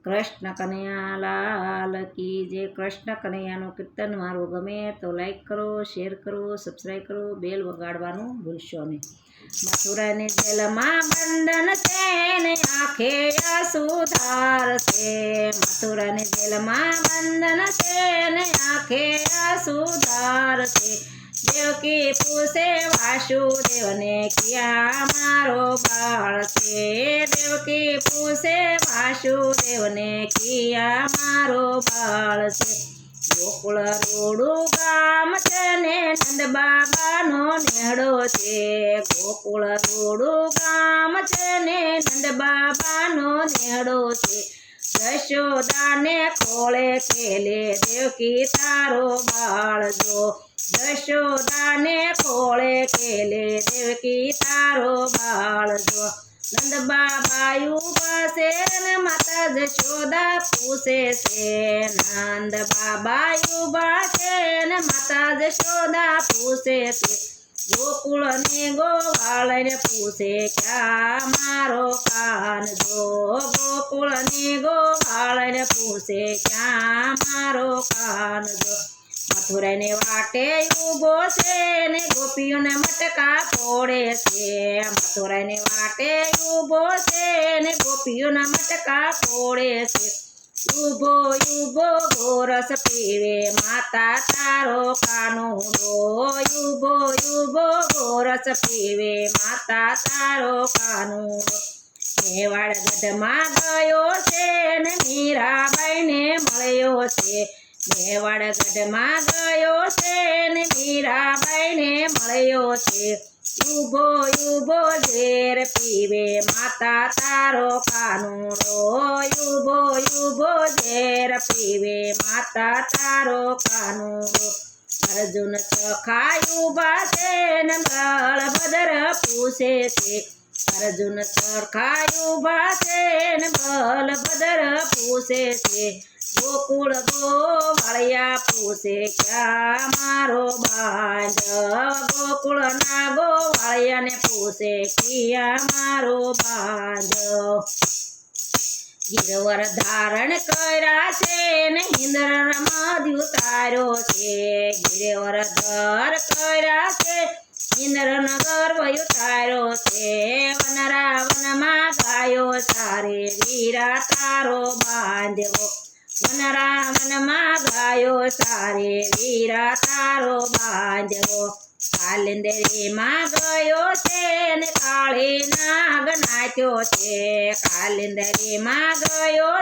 કૃષ્ણ કનૈયા લાલ કી જે કૃષ્ણ કનૈયાનું કીર્તન મારું ગમે તો લાઈક કરો, શેર કરો, સબસ્ક્રાઈબ કરો, બેલ વગાડવાનું ભૂલશો નહીં. મથુરાની જેલમાં બંધન છે ને આંખે આસુધાર છે. મથુરાની જેલમાં બંધન છે ને આંખે આસુધાર છે. દેવકી પૂછે વાસુદેવને ક્યાં મારો બાળ છે. દેવકી પૂછે વાસુદેવને ક્યાં મારો બાળ છે. ગોકુળ રોડું ગામ છે ને નંદ બાબાનો નેહડો છે. ગોકુળ રોડું ગામ છે ને નંદ બાબાનો નેહડો છે. યશોદાને ખોળે ખેલે દેવકી તારો બાળ જો. યશોદાને ખોળે ખેલે દેવકી તારો બાળ જો. નંદ બાબા ઉભા છે ને માતા જશોદા પૂછે છે. નંદ બાબા ઉભા છે ને માતા જશોદા પૂછે છે. ગોકુળ ને ગોવાળને પૂછે ક્યાં મારો કાન જો. ગોકુળ ને ગોવાળને પૂછે ક્યાં મારો કાન જો. મથુરાને વાટે ઉભો છે ને ગોપીઓને મટકા ફોડે છે. મથુરાને વાટે ઉભો છે ને ગોપીઓના મટકા ફોડે છે. ઉભો ઉભો ગોરસ પીવે માતા તારો કાનુડો. ઉભો ઉભો ગોરસ પીવે માતા તારો કાનુડો. મેવાડ ગઢમાં ગયો છે ને મીરાબાઈને મળ્યો છે. મેવાડ ગઢમાં ગયો છે ને મીરાબાઈને મળ્યો છે. ઉભો ઉભો ઝેર પીવે માતા તારો કાનુડો. ઉભો ઉભો ઝેર પીવે માતા તારો કાનુડો. અર્જુન સખા ઉભા છે ને બળભદ્ર પૂછે છે. અર્જુન સખા ઉભા છે ને બળભદ્ર પૂછે છે. ગોકુળ ગોવાળિયા પૂછે ક્યાં મારો બાંધવ. ગોકુળ ના ગોવાળિયાને પૂછે ક્યાં મારો બાંધવ. ગિરવર ધારણ કર્યા છે ને ઇન્દ્ર મધ ઉતાર્યો છે. ગિરવર ધર કર્યા છે ઇન્દ્રનો ગર્વ ઉતાર્યો છે. વનરાવનમાં ગાયો સારે વીરા તારો બાંધવો. વનરાવનમાં ગાયો સારે વીરા તારો બાંધવો. કાલિંદરીમાં ગયો છે ને કાળી નાગ નાચ્યો છે. કાલિંદરીમાં ગયો